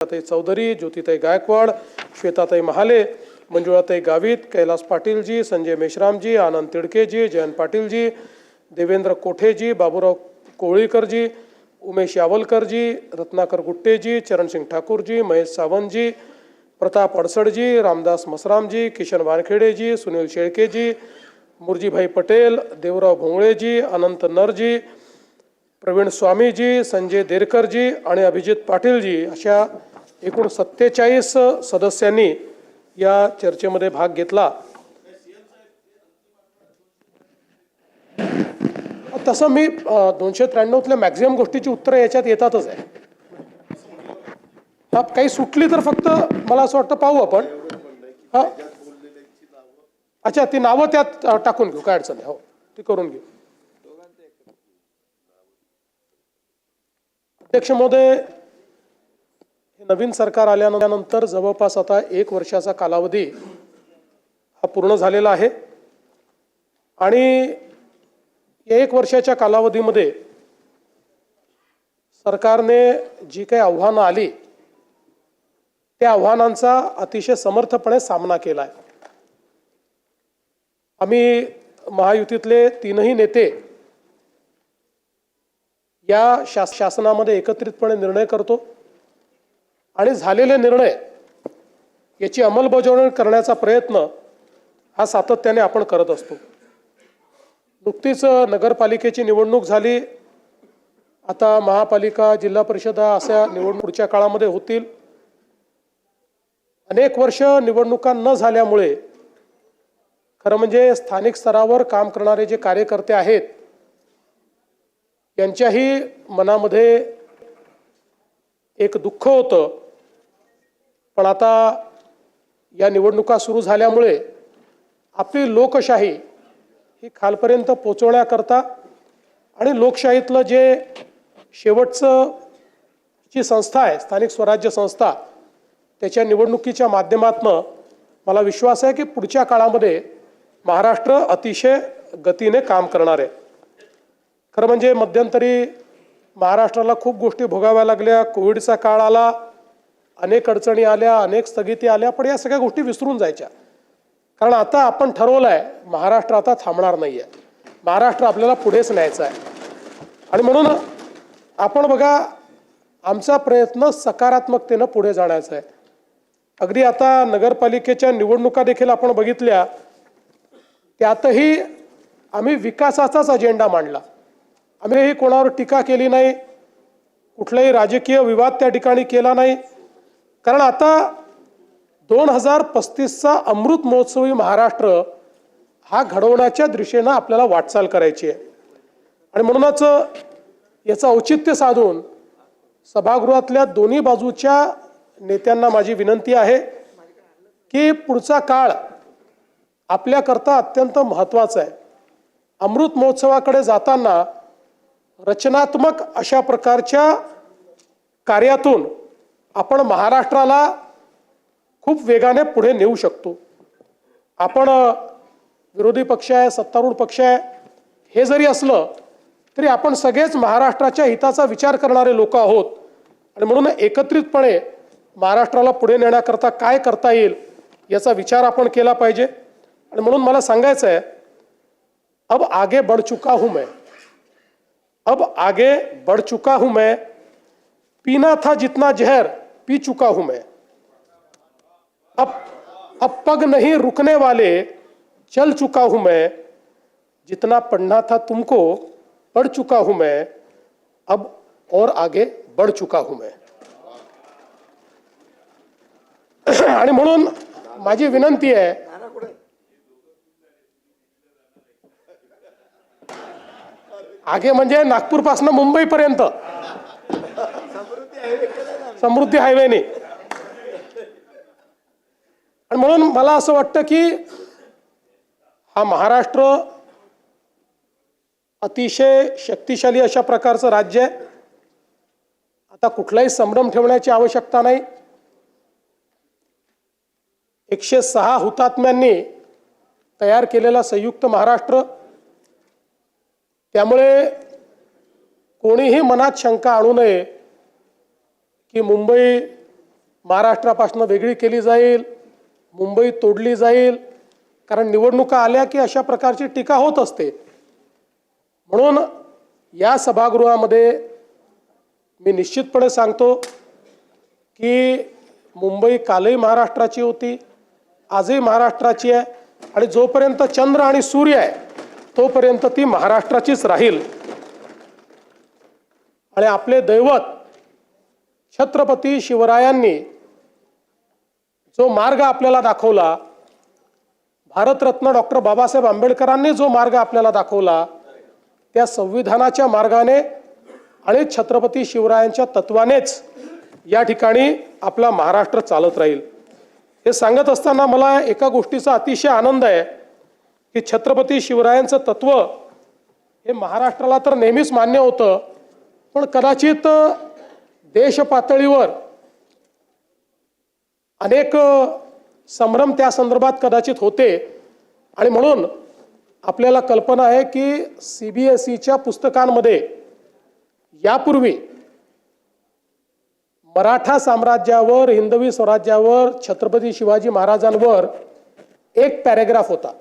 ताई चौधरी, ज्योतिताई गायकवाड, श्वेताताई महाले, मंजुळाताई गावित, कैलास पाटीलजी, संजय मेश्रामजी, आनंद तिडकेजी, जयंत पाटीलजी, देवेंद्र कोठेजी, बाबूराव कोळीकरजी, उमेश यावलकरजी, रत्नाकर गुट्टेजी, चरणसिंग ठाकूरजी, महेश सावंतजी, प्रताप अडसडजी, रामदास मसरामजी, किशन वानखेडेजी, सुनील शेळकेजी, मुरजीभाई पटेल, देवराव भोंगळेजी, अनंत नरजी, प्रवीण स्वामीजी, संजय देरकरजी आणि अभिजित पाटीलजी अशा एकूण 47 सदस्यांनी या चर्चेमध्ये भाग घेतला। तसं मी 293तल्या मॅक्झिमम गोष्टीची उत्तरं याच्यात येतातच आहे। काही सुटली तर फक्त मला असं वाटतं पाहू आपण। अच्छा, ती नावं त्यात टाकून घेऊ, काय अडचण नाही। हो, ती करून घेऊ। अध्यक्ष महोदय, नवीन सरकार आल्यानंतर जवळपास आता 1 वर्षाचा कालावधी हा पूर्ण झालेला आहे आणि या 1 वर्षाच्या कालावधीमध्ये सरकारने जी काही आव्हानं आली त्या आव्हानांचा अतिशय समर्थपणे सामना केला आहे। आम्ही महायुतीतले 3ही नेते या शासनामध्ये एकत्रितपणे निर्णय करतो आणि झालेले निर्णय याची अंमलबजावणी करण्याचा प्रयत्न हा सातत्याने आपण करत असतो। नुकतीच नगरपालिकेची निवडणूक झाली, आता महापालिका, जिल्हा परिषदा अशा निवडणूक पुढच्या काळामध्ये होतील। अनेक वर्ष निवडणुका न झाल्यामुळे खरं म्हणजे स्थानिक स्तरावर काम करणारे जे कार्यकर्ते आहेत यांच्याही मनामध्ये एक दुःख होतं, पण आता या निवडणुका सुरू झाल्यामुळे आपली लोकशाही ही खालपर्यंत पोहोचवण्याकरता आणि लोकशाहीतलं जे शेवटचं जी संस्था आहे स्थानिक स्वराज्य संस्था त्याच्या निवडणुकीच्या माध्यमातून मला विश्वास आहे की पुढच्या काळामध्ये महाराष्ट्र अतिशय गतीने काम करणार आहे। खरं म्हणजे मध्यंतरी महाराष्ट्राला खूप गोष्टी भोगाव्या लागल्या, कोविडचा काळ आला, अनेक अडचणी आल्या, अनेक स्थगिती आल्या, पण या सगळ्या गोष्टी विसरून जायच्या। कारण आता आपण ठरवलंय महाराष्ट्र आता थांबणार नाहीये, महाराष्ट्र आपल्याला पुढेच न्यायचा आहे। आणि म्हणून आपण बघा, आमचा प्रयत्न सकारात्मकतेनं पुढे जाण्याचा आहे। अगदी आता नगरपालिकेच्या निवडणुका देखील आपण बघितल्या, त्यातही आम्ही विकासाचाच अजेंडा मांडला। आम्ही कोणावर टीका केली नाही, कुठलाही राजकीय विवाद त्या ठिकाणी केला नाही, कारण आता 2035चा अमृत महोत्सवी महाराष्ट्र हा घडवण्याच्या दिशेने आपल्याला वाटचाल करायची आहे। आणि म्हणूनच याचं औचित्य साधून सभागृहातल्या दोन्ही बाजूच्या नेत्यांना माझी विनंती आहे की पुढचा काळ आपल्याकरता अत्यंत महत्त्वाचा आहे। अमृत महोत्सवाकडे जाताना रचनात्मक अशा प्रकारच्या कार्यातून आपण महाराष्ट्राला खूप वेगाने पुढे नेऊ शकतो। आपण विरोधी पक्ष आहे, सत्तारूढ पक्ष आहे, हे जरी असलं तरी आपण सगळेच महाराष्ट्राच्या हिताचा विचार करणारे लोक आहोत आणि म्हणून एकत्रितपणे महाराष्ट्राला पुढे नेण्याकरता काय करता येईल याचा विचार आपण केला पाहिजे। आणि म्हणून मला सांगायचं आहे, अब आगे बढ़ चुका हूं मैं, अब आगे बढ़ चुका हूं मैं, पीना था जितना जहर पी चुका हूं मैं, अब पग नहीं रुकने वाले चल चुका हूं मैं, जितना पढ़ना था तुमको पढ़ चुका हूं मैं, अब और आगे बढ़ चुका हूं मैं। आणि म्हणून माझी विनंती आहे, आगे म्हणजे नागपूर पासून मुंबई पर्यंत समृद्धी हायवेने। आणि म्हणून मला असं वाटतं की हा महाराष्ट्र अतिशय शक्तिशाली अशा प्रकारचं राज्य आहे। आता कुठलाही संभ्रम ठेवण्याची आवश्यकता नाही। 106 हुतात्म्यांनी तयार केलेला संयुक्त महाराष्ट्र, त्यामुळे कोणीही मनात शंका आणू नये की मुंबई महाराष्ट्रापासून वेगळी केली जाईल, मुंबई तोडली जाईल, कारण निवडणुका आल्या की अशा प्रकारची टीका होत असते. म्हणून या सभागृहामध्ये मी निश्चितपणे सांगतो की मुंबई कालही महाराष्ट्राची होती, आजही महाराष्ट्राची आहे आणि जोपर्यंत चंद्र आणि सूर्य आहे तोपर्यंत ती महाराष्ट्राचीच राहील. आणि आपले दैवत छत्रपती शिवरायांनी जो मार्ग आपल्याला दाखवला, भारतरत्न डॉक्टर बाबासाहेब आंबेडकरांनी जो मार्ग आपल्याला दाखवला, त्या संविधानाच्या मार्गाने आणि छत्रपती शिवरायांच्या तत्वानेच या ठिकाणी आपला महाराष्ट्र चालत राहील. हे सांगत असताना मला एका गोष्टीचा अतिशय आनंद आहे की छत्रपती शिवरायांचं तत्व हे महाराष्ट्राला तर नेहमीच मान्य होतं, पण कदाचित देश पातळीवर अनेक संभ्रम त्या संदर्भात कदाचित होते. आणि म्हणून आपल्याला कल्पना आहे की CBSEच्या पुस्तकांमध्ये यापूर्वी मराठा साम्राज्यावर, हिंदवी स्वराज्यावर, छत्रपती शिवाजी महाराजांवर एक पॅरेग्राफ होता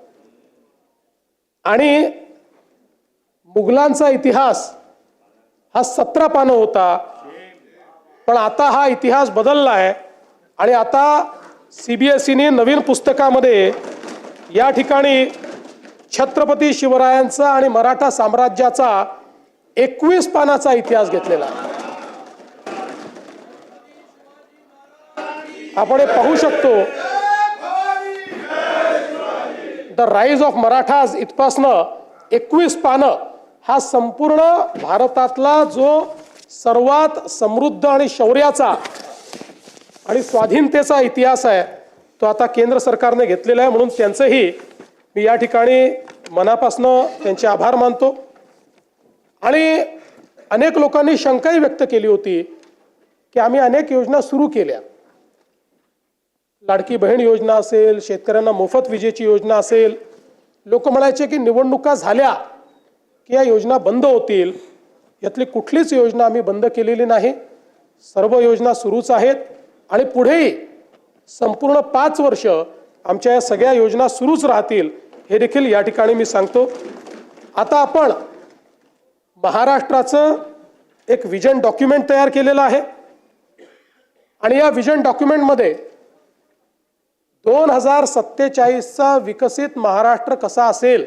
आणि मुघलांचा इतिहास हा 17 पानं होता. पण आता हा इतिहास बदलला आहे आणि आता CBSEने नवीन पुस्तकामध्ये या ठिकाणी छत्रपती शिवरायांचा आणि मराठा साम्राज्याचा 21 पानाचा इतिहास घेतलेला आहे. आपण हे पाहू शकतो, द राईज ऑफ मराठाज इथपासनं 21 पानं हा संपूर्ण भारतातला जो सर्वात समृद्ध आणि शौर्याचा आणि स्वाधीनतेचा इतिहास आहे तो आता केंद्र सरकारने घेतलेला आहे. म्हणून त्यांचंही मी या ठिकाणी मनापासून त्यांचे आभार मानतो. आणि अनेक लोकांनी शंकाही व्यक्त केली होती की आम्ही अनेक योजना सुरू केल्या, लाडकी बहीण योजना असेल, शेतकऱ्यांना मोफत विजेची योजना असेल. लोक म्हणायचे की निवडणुका झाल्या की या योजना बंद होतील. यातली कुठलीच योजना आम्ही बंद केलेली नाही. सर्व योजना सुरूच आहेत आणि पुढेही संपूर्ण 5 वर्ष आमच्या या सगळ्या योजना सुरूच राहतील हे देखील या ठिकाणी मी सांगतो. आता आपण महाराष्ट्राचं एक विजन डॉक्युमेंट तयार केलेलं आहे आणि या विजन डॉक्युमेंटमध्ये 2047चा विकसित महाराष्ट्र कसा असेल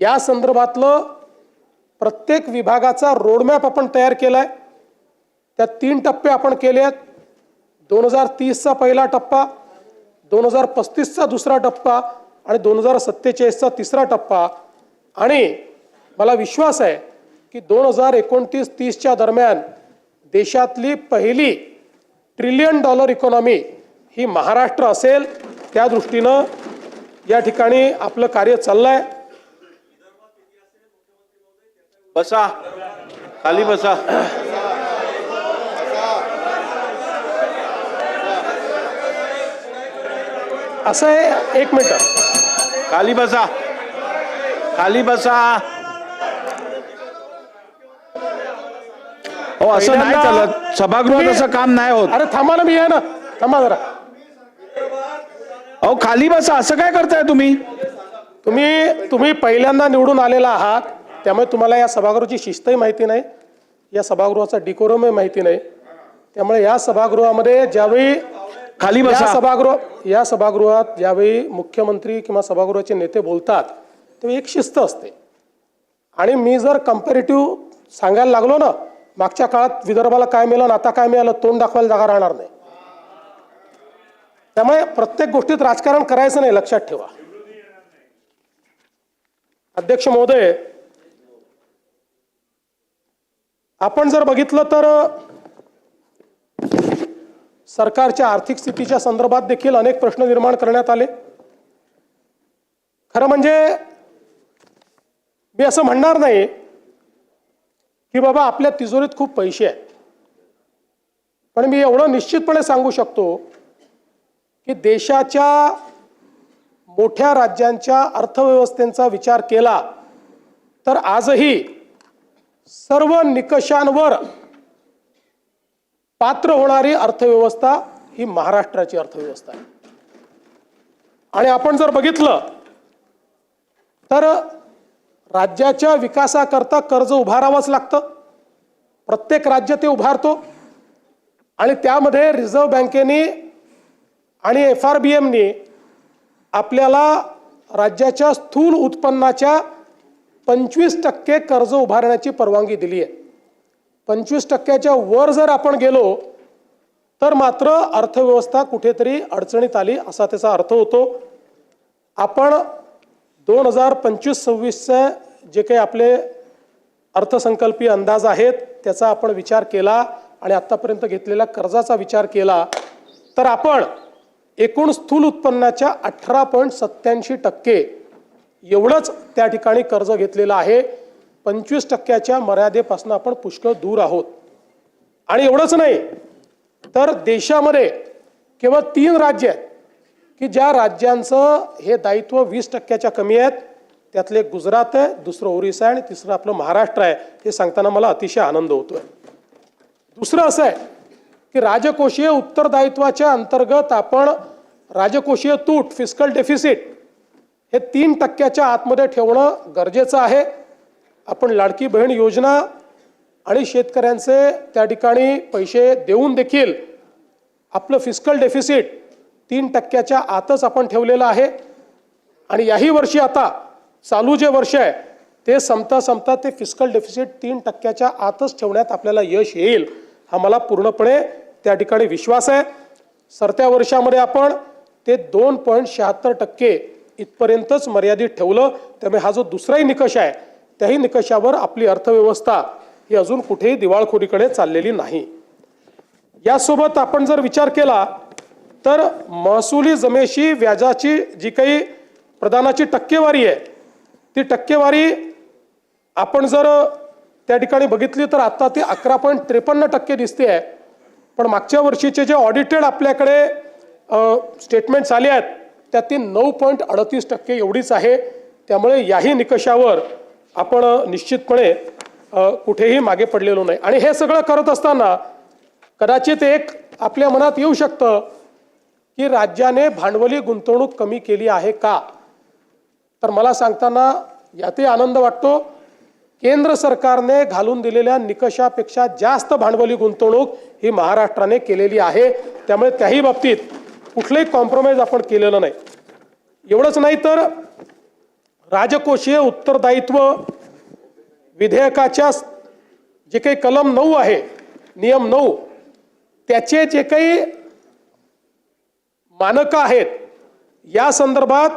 या संदर्भातलं प्रत्येक विभागाचा रोडमॅप आपण तयार केलाय. त्यात 3 टप्पे आपण केले आहेत. 2030चा पहिला टप्पा, 2035चा दुसरा टप्पा आणि 2047चा तिसरा टप्पा. आणि मला विश्वास आहे की 2029-30च्या दरम्यान देशातली पहिली $1 ट्रिलियन इकॉनॉमी ही महाराष्ट्र असेल. त्या दृष्टीनं या ठिकाणी आपलं कार्य चाललंय. बसा, खाली बसा. असं आहे, 1 मिनिट, खाली बसा, खाली बसा. हो, असं नाही चालत. सभागृहात असं काम नाही होत. अरे थांबा ना, मी आहे ना, थांबा जरा. अहो खाली बसा, असं काय करताय तुम्ही? तुम्ही पहिल्यांदा निवडून आलेला आहात, त्यामुळे तुम्हाला या सभागृहाची शिस्तही माहिती नाही, या सभागृहाचा डिकोरमही माहिती नाही. त्यामुळे या सभागृहामध्ये ज्यावेळी खाली बसा, या सभागृहात ज्यावेळी मुख्यमंत्री किंवा सभागृहाचे नेते बोलतात तेव्हा एक शिस्त असते. आणि मी जर कंपॅरेटिव्ह सांगायला लागलो ना, मागच्या काळात विदर्भाला काय मिळालं, आता काय मिळालं, तोंड दाखवायला जागा राहणार नाही. त्यामुळे प्रत्येक गोष्टीत राजकारण करायचं नाही, लक्षात ठेवा. अध्यक्ष महोदय, आपण जर बघितलं तर सरकारच्या आर्थिक स्थितीच्या संदर्भात देखील अनेक प्रश्न निर्माण करण्यात आले. खरं म्हणजे मी असं म्हणणार नाही की बाबा आपल्या तिजोरीत खूप पैसे आहेत, पण मी एवढं निश्चितपणे सांगू शकतो की देशाच्या मोठ्या राज्यांच्या अर्थव्यवस्थेचा विचार केला तर आजही सर्व निकषांवर पात्र होणारी अर्थव्यवस्था ही महाराष्ट्राची अर्थव्यवस्था आहे. आणि आपण जर बघितलं तर राज्याच्या विकासाकरता कर्ज उभारावंच लागतं. प्रत्येक राज्य ते उभारतो आणि त्यामध्ये रिझर्व्ह बँकेने आणि FRBMने आपल्याला राज्याच्या स्थूल उत्पन्नाच्या 25% कर्ज उभारण्याची परवानगी दिली आहे. 25%च्या वर जर आपण गेलो तर मात्र अर्थव्यवस्था कुठेतरी अडचणीत आली असा त्याचा अर्थ होतो. आपण 2025-26चे जे काही आपले अर्थसंकल्पीय अंदाज आहेत त्याचा आपण विचार केला आणि आत्तापर्यंत घेतलेल्या कर्जाचा विचार केला तर आपण एकूण स्थूल उत्पन्नाच्या 18.87% एवढंच त्या ठिकाणी कर्ज घेतलेलं आहे. 25%च्या मर्यादेपासून आपण पुष्कळ दूर आहोत. आणि एवढंच नाही तर देशामध्ये केवळ 3 राज्य आहेत की ज्या राज्यांचं हे दायित्व 20%च्या कमी आहेत. त्यातले एक गुजरात आहे, दुसरं ओरिसा आहे आणि तिसरं आपलं महाराष्ट्र आहे. हे सांगताना मला अतिशय आनंद होतोय. दुसरं असं आहे की राजकोषीय उत्तरदायित्वाच्या अंतर्गत आपण राजकोषीय तूट फिस्कल डेफिसिट हे 3%च्या आतमध्ये ठेवणं गरजेचं आहे. आपण लाडकी बहीण योजना आणि शेतकऱ्यांचे त्या ठिकाणी पैसे देऊन देखील आपलं फिस्कल डेफिसिट 3%च्या आतच आपण ठेवलेलं आहे. आणि याही वर्षी आता चालू जे वर्ष आहे ते संपता ते फिस्कल डेफिसिट 3%च्या आतच ठेवण्यात आपल्याला यश येईल हा मला पूर्णपणे त्या ठिकाणी विश्वास आहे. सरत्या वर्षामध्ये आपण ते 2.76% इथपर्यंतच मर्यादित ठेवलं. त्यामुळे हा जो दुसराही निकष आहे त्याही निकषावर आपली अर्थव्यवस्था ही अजून कुठेही दिवाळखोरीकडे चाललेली नाही. यासोबत आपण जर विचार केला तर महसुली जमेशी व्याजाची जी काही प्रदानाची टक्केवारी आहे ती टक्केवारी आपण जर त्या ठिकाणी बघितली तर आता ती 11.53% दिसते आहे. पण मागच्या वर्षीचे जे ऑडिटेड आपल्याकडे स्टेटमेंट्स आले आहेत त्यात ती 9.38% एवढीच आहे. त्यामुळे याही निकषावर आपण निश्चितपणे कुठेही मागे पडलेलो नाही. आणि हे सगळं करत असताना कदाचित एक आपल्या मनात येऊ शकतं की राज्याने भांडवली गुंतवणूक कमी केली आहे का. तर मला सांगताना यातही आनंद वाटतो. केंद्र सरकारने घालून दिलेल्या निकषापेक्षा जास्त भांडवली गुंतवणूक ही महाराष्ट्राने केलेली आहे. त्यामुळे त्याही बाबतीत कुठलंही कॉम्प्रोमाइज आपण केलेलं नाही. एवढंच नाही तर राजकोषीय उत्तरदायित्व विधेयकाच्या जे काही कलम 9 आहे नियम 9 त्याचे जे काही मानकं आहेत या संदर्भात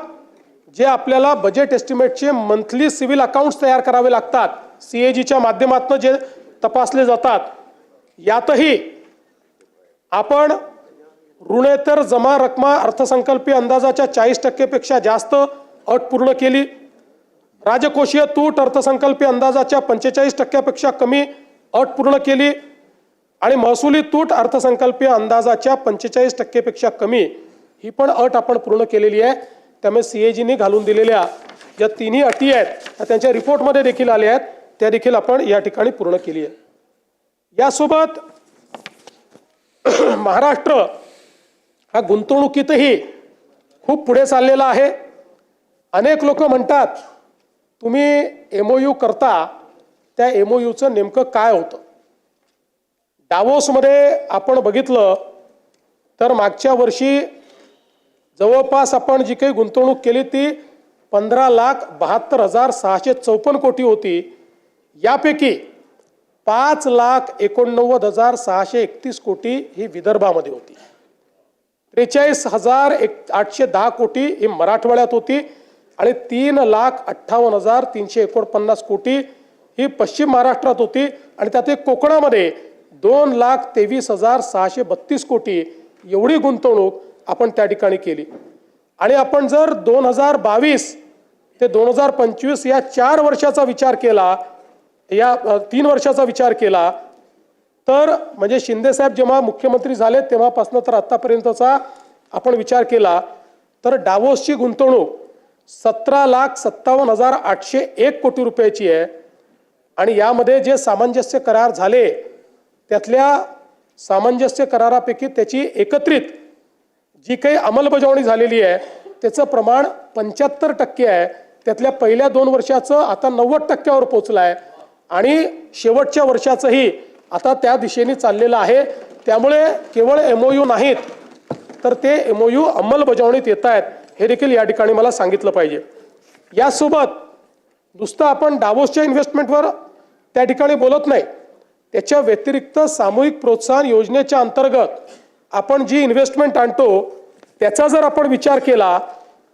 जे आपल्याला बजेट एस्टिमेटचे मंथली सिव्हिल अकाउंट्स तयार करावे लागतात CAGच्या माध्यमातून जे तपासले जातात यातही आपण ऋणेतर जमा रक्कमा अर्थसंकल्पीय अंदाजाच्या 40% पेक्षा जास्त अट पूर्ण केली. राजकोषीय तूट अर्थसंकल्पीय अंदाजाच्या 45% पेक्षा कमी अट पूर्ण केली आणि महसुली तूट अर्थसंकल्पीय अंदाजाच्या 45% पेक्षा कमी ही पण अट आपण पूर्ण केलेली आहे. त्यामुळे CAGने घालून दिलेल्या ज्या तिन्ही अटी आहेत त्या त्यांच्या रिपोर्टमध्ये देखील आल्या आहेत त्या देखील आपण या ठिकाणी पूर्ण केली आहे. यासोबत महाराष्ट्र हा गुंतवणुकीतही खूप पुढे चाललेला आहे. अनेक लोक म्हणतात तुम्ही MOU करता त्या MOUचं नेमकं काय होतं. डावोसमध्ये आपण बघितलं तर मागच्या वर्षी जवळपास आपण जी काही गुंतवणूक केली ती 15,72,654 कोटी होती. यापैकी 5,89,631 कोटी ही विदर्भामध्ये होती. 43,810 कोटी ही मराठवाड्यात होती आणि 3,58,349 कोटी ही पश्चिम महाराष्ट्रात होती आणि त्यात कोकणामध्ये 2,23,632 कोटी एवढी गुंतवणूक आपण त्या ठिकाणी केली. आणि आपण जर 2022 ते 2025 या 4 वर्षाचा विचार केला या 3 वर्षाचा विचार केला तर म्हणजे शिंदे साहेब जेव्हा मुख्यमंत्री झाले तेव्हापासून तर आतापर्यंतचा आपण विचार केला तर डावोसची गुंतवणूक 17,57,801 कोटी रुपयाची आहे. आणि यामध्ये जे सामंजस्य करार झाले त्यातल्या सामंजस्य करारापैकी त्याची एकत्रित जी काही अंमलबजावणी झालेली आहे त्याचं प्रमाण 75% आहे. त्यातल्या पहिल्या 2 वर्षाचं आता 90%वर पोहोचलं आहे आणि शेवटच्या वर्षाचंही आता त्या दिशेने चाललेलं आहे. त्यामुळे केवळ MOU नाहीत तर ते MOU अंमलबजावणीत येत आहेत हे देखील या ठिकाणी मला सांगितलं पाहिजे. यासोबत नुसतं आपण डावोसच्या इन्व्हेस्टमेंटवर त्या ठिकाणी बोलत नाही, त्याच्या व्यतिरिक्त सामूहिक प्रोत्साहन योजनेच्या अंतर्गत आपण जी इन्व्हेस्टमेंट आणतो त्याचा जर आपण विचार केला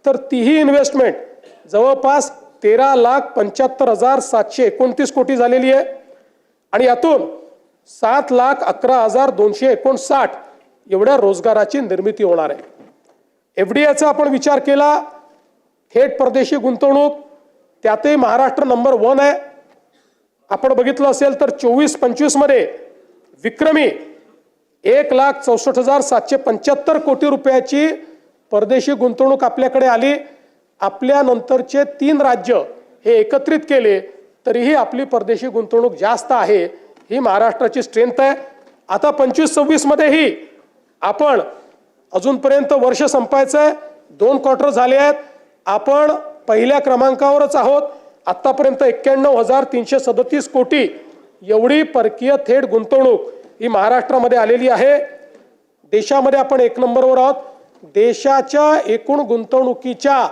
तर तीही इन्व्हेस्टमेंट जवळपास 13,75,729 कोटी झालेली आहे आणि यातून 7,11,259 एवढ्या रोजगाराची निर्मिती होणार आहे. FDIचा आपण विचार केला, थेट परदेशी गुंतवणूक त्यातही महाराष्ट्र नंबर 1 आहे. आपण बघितलं असेल तर 24-25 मध्ये विक्रमी 1,64,775 कोटी रुपयाची परदेशी गुंतवणूक आपल्याकडे आली. आपल्या नंतरचे 3 राज्य हे एकत्रित केले तरीही आपली परदेशी गुंतवणूक जास्त आहे. ही महाराष्ट्राची स्ट्रेंथ आहे. आता 25-26 मध्येही आपण अजूनपर्यंत वर्ष संपायचं आहे, 2 क्वार्टर झाले आहेत, आपण पहिल्या क्रमांकावरच आहोत. आतापर्यंत 91,337 कोटी एवढी परकीय थेट गुंतवणूक ही महाराष्ट्रामध्ये आलेली आहे. देशामध्ये आपण 1 नंबरवर आहोत. देशाच्या एकूण गुंतवणुकीच्या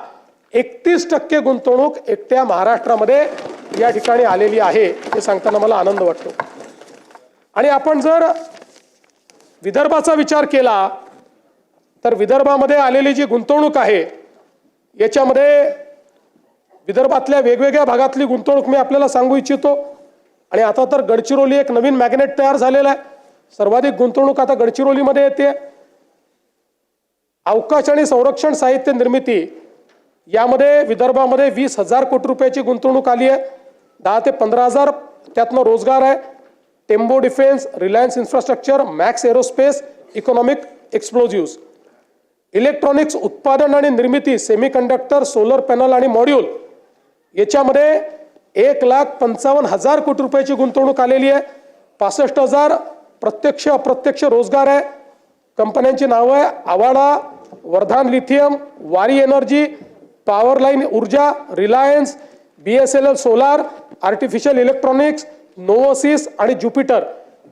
31% गुंतवणूक एकट्या महाराष्ट्रामध्ये या ठिकाणी आलेली आहे. हे सांगताना मला आनंद वाटतो. आणि आपण जर विदर्भाचा विचार केला तर विदर्भामध्ये आलेली जी गुंतवणूक आहे याच्यामध्ये विदर्भातल्या वेगवेगळ्या भागातली गुंतवणूक मी आपल्याला सांगू इच्छितो. आणि आता तर गडचिरोली एक नवीन मॅग्नेट तयार झालेला आहे. सर्वाधिक गुंतवणूक आता गडचिरोलीमध्ये येते. अवकाश आणि संरक्षण साहित्य निर्मिती यामध्ये विदर्भामध्ये 20,000 कोटी रुपयाची गुंतवणूक आली आहे. 10 ते 15,000 त्यातनं रोजगार आहे. Tembo defence, Reliance infrastructure, Max aerospace, economic explosives, electronics उत्पादन आणि निर्मिती, सेमीकंडक्टर, सोलर पॅनल आणि मॉड्यूल याच्यामध्ये 1,55,000 कोटी रुपयाची गुंतवणूक आलेली आहे. 65,000 प्रत्यक्ष अप्रत्यक्ष रोजगार आहे. कंपन्यांची नावं आहे Avaada, Vardhan lithium, Waaree energy, power line ऊर्जा, Reliance, BSNL solar, artificial electronics, नोवोसिस आणि ज्युपिटर.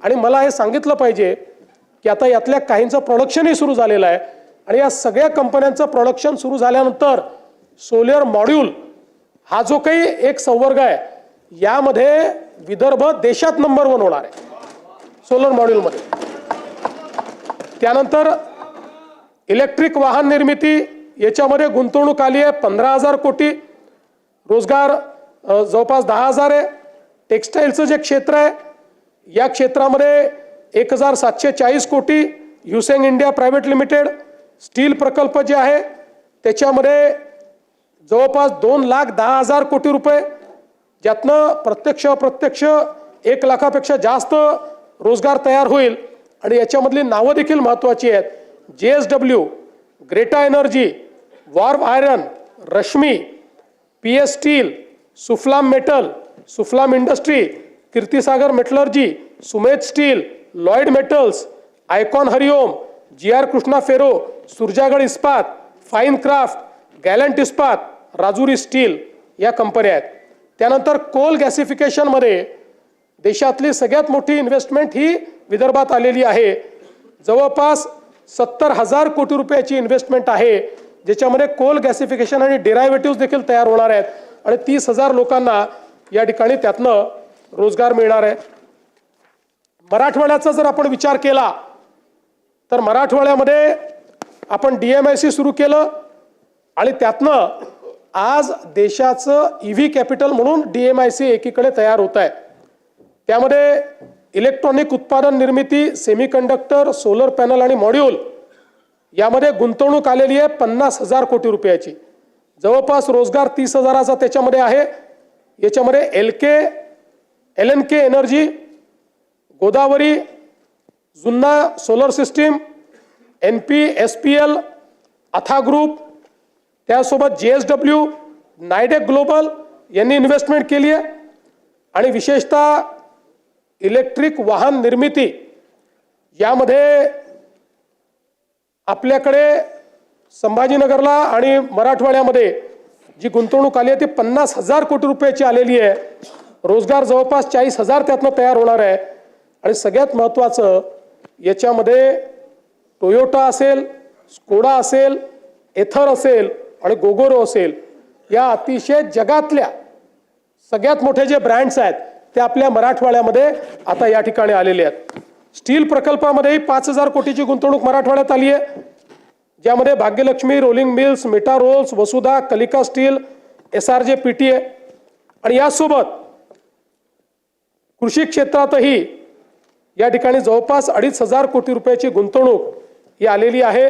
आणि मला हे सांगितलं पाहिजे की आता यातल्या काहींचं प्रोडक्शनही सुरू झालेलं आहे आणि या सगळ्या कंपन्यांचं प्रोडक्शन सुरू झाल्यानंतर सोलर मॉड्यूल हा जो काही एक संवर्ग आहे यामध्ये विदर्भ देशात नंबर 1 होणार आहे सोलर मॉड्यूलमध्ये. त्यानंतर इलेक्ट्रिक वाहन निर्मिती याच्यामध्ये गुंतवणूक आली आहे 15,000 कोटी. रोजगार जवळपास 10,000 आहे. टेक्स्टाईलचं जे क्षेत्र आहे या क्षेत्रामध्ये 1,740 कोटी. युसेंग इंडिया प्रायव्हेट लिमिटेड स्टील प्रकल्प जे आहे त्याच्यामध्ये जवळपास 2,10,000 कोटी रुपये, ज्यातनं प्रत्यक्ष अप्रत्यक्ष 1 लाखापेक्षा जास्त रोजगार तयार होईल. आणि याच्यामधली नावं देखील महत्त्वाची आहेत. JSW, ग्रेटा एनर्जी, वॉर्व iron, Rashmi, PS steel, Suphalam metal, Suphalam industry, Kirtisagar metallurgy, Sumedh steel, Lloyd metals, icon Hariom, GR Krishna ferro, Surjagad इस्पात, फाईन क्राफ्ट, गॅलंट इस्पात, राजुरी स्टील या कंपन्या आहेत. त्यानंतर कोल गॅसिफिकेशनमध्ये देशातली सगळ्यात मोठी इन्व्हेस्टमेंट ही विदर्भात आलेली आहे. जवळपास 70,000 कोटी रुपयाची इन्व्हेस्टमेंट आहे ज्याच्यामध्ये कोल गॅसिफिकेशन आणि डेरायव्हेटिव्ह देखील तयार होणार आहेत आणि 30,000 लोकांना या ठिकाणी त्यातनं रोजगार मिळणार आहे. मराठवाड्याचा जर आपण विचार केला तर मराठवाड्यामध्ये आपण DMIC सुरू केलं आणि त्यातनं आज देशाचं EV कॅपिटल म्हणून DMIC एकीकडे तयार होत आहे. त्यामध्ये इलेक्ट्रॉनिक उत्पादन निर्मिती, सेमीकंडक्टर, सोलर पॅनल आणि मॉड्यूल यामध्ये गुंतवणूक आलेली आहे 50,000 कोटी रुपयाची. जवळपास रोजगार 30,000चा त्याच्यामध्ये आहे. याच्यामध्ये LNK एनर्जी, गोदावरी, जुन्ना सोलर सिस्टीम, NPSPL, अथा ग्रुप, त्यासोबत JSW, नायडेक ग्लोबल यांनी इन्व्हेस्टमेंट केली आहे. आणि विशेषतः इलेक्ट्रिक वाहन निर्मिती यामध्ये आपल्याकडे संभाजीनगरला आणि मराठवाड्यामध्ये जी गुंतवणूक आली आहे ती 50,000 कोटी रुपयाची आलेली आहे. रोजगार जवळपास 40,000 त्यातनं तयार होणार आहे. आणि सगळ्यात महत्त्वाचं याच्यामध्ये टोयोटा असेल, स्कोडा असेल, एथर असेल आणि गोगोरो असेल, या अतिशय जगातल्या सगळ्यात मोठे जे ब्रँड्स आहेत ते आपल्या मराठवाड्यामध्ये आता या ठिकाणी आलेले आहेत. स्टील प्रकल्पामध्येही 5,000 कोटीची गुंतवणूक मराठवाड्यात आली आहे, ज्यामध्ये Bhagyalakshmi, rolling mills, meta rolls, Vasudha, Kalika steel, SRJ PTA आणि यासोबत कृषी क्षेत्रातही या ठिकाणी जवळपास 2,500 कोटी रुपयाची गुंतवणूक ही आलेली आहे.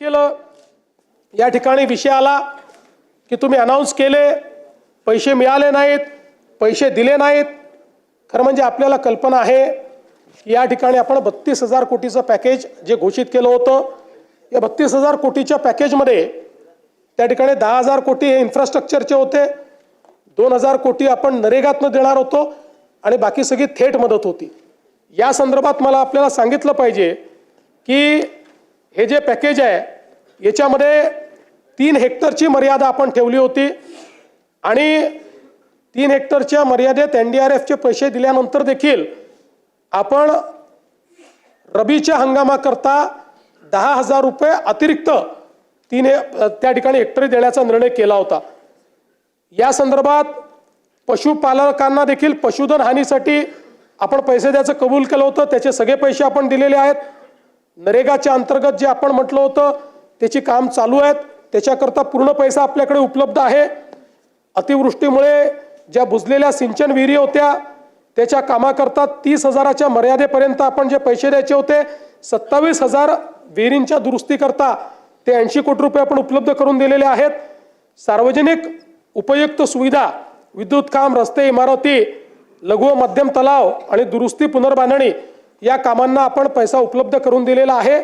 केलं या ठिकाणी विषय आला की तुम्ही अनाउन्स केले, पैसे मिळाले नाहीत, पैसे दिले नाहीत. खरं म्हणजे आपल्याला कल्पना आहे या ठिकाणी आपण 32,000 कोटीचं पॅकेज जे घोषित केलं होतं, या 32,000 कोटीच्या पॅकेजमध्ये त्या ठिकाणी 10,000 कोटी हे इन्फ्रास्ट्रक्चरचे होते, 2,000 कोटी आपण नरेगातनं देणार होतो आणि बाकी सगळी थेट मदत होती. या संदर्भात मला आपल्याला सांगितलं पाहिजे की हे जे पॅकेज आहे याच्यामध्ये 3 हेक्टरची मर्यादा आपण ठेवली होती आणि 3 हेक्टरच्या मर्यादेत NDRFचे पैसे दिल्यानंतर देखील आपण रबीच्या हंगामाकरता 10,000 रुपये अतिरिक्त त्या ठिकाणी हेक्टरी देण्याचा निर्णय केला होता. या संदर्भात पशुपालकांना देखील पशुधन हानीसाठी आपण पैसे द्यायचं कबूल केलं होतं, त्याचे सगळे पैसे आपण दिलेले आहेत. नरेगाच्या अंतर्गत जे आपण म्हटलं होतं त्याची काम चालू आहेत, त्याच्याकरता पूर्ण पैसा आपल्याकडे उपलब्ध आहे. अतिवृष्टीमुळे ज्या बुजलेल्या सिंचन विहिरी होत्या त्याच्या कामाकरता 30,000च्या मर्यादेपर्यंत आपण जे पैसे द्यायचे होते, 27,000 विहिरींच्या दुरुस्तीकरता ते 80 कोटी रुपये आपण उपलब्ध करून दिलेले आहेत. सार्वजनिक उपयुक्त सुविधा, विद्युत काम, रस्ते, इमारती, लघु व मध्यम तलाव आणि दुरुस्ती पुनर्बांधणी या कामांना आपण पैसा उपलब्ध करून दिलेला आहे.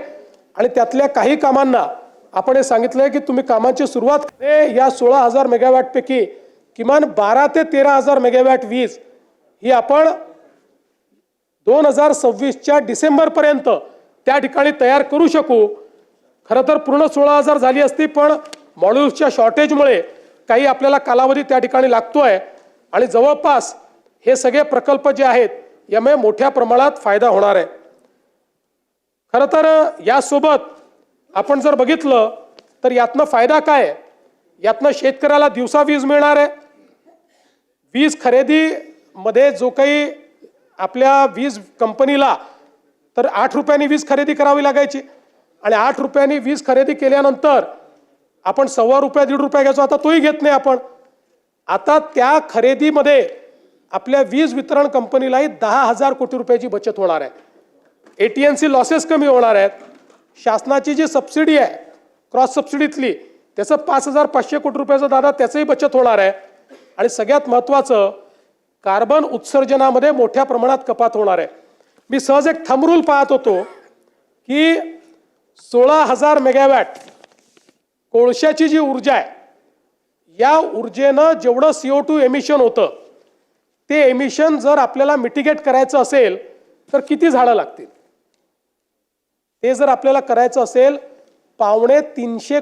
आणि त्यातल्या काही कामांना आपण हे सांगितलंय की तुम्ही कामाची सुरुवात या 16,000 मेगावॅट पैकी किमान 12 ते 13,000 मेगावॅट वीज ही आपण 2026च्या डिसेंबरपर्यंत त्या ठिकाणी तयार करू शकू. खरं तर पूर्ण 16,000 झाली असती, पण मॉड्यूल्सच्या शॉर्टेजमुळे काही आपल्याला कालावधी त्या ठिकाणी लागतोय आणि जवळपास हे सगळे प्रकल्प जे आहेत यामुळे मोठ्या प्रमाणात फायदा होणार आहे. खरं तर यासोबत आपण जर बघितलं तर यातनं फायदा काय आहे? यातनं शेतकऱ्याला दिवसा वीज मिळणार आहे. वीज खरेदीमध्ये जो काही आपल्या वीज कंपनीला तर 8 रुपयांनी वीज खरेदी करावी लागायची आणि 8 रुपयांनी वीज खरेदी केल्यानंतर आपण ₹1.25 ₹1.5 घ्यायचो, आता तोही घेत नाही आपण. आता त्या खरेदीमध्ये आपल्या वीज वितरण कंपनीलाही 10,000 कोटी रुपयाची बचत होणार आहे. AT&C लॉसेस कमी होणार आहेत. शासनाची जी सबसिडी आहे क्रॉस सबसिडीतली त्याचं 5,500 कोटी रुपयाचं दादा त्याचंही बचत होणार आहे. आणि सगळ्यात महत्त्वाचं कार्बन उत्सर्जनामध्ये मोठ्या प्रमाणात कपात होणार आहे. मी सहज एक थंब रूल पाहत होतो की 16,000 मेगावॅट कोळशाची जी ऊर्जा आहे या ऊर्जेनं जेवढं CO2 एमिशन होतं ते एमिशन जर आपल्याला मिटिगेट करायचं असेल तर किती झाडं लागतील? ते जर आपल्याला करायचं असेल 250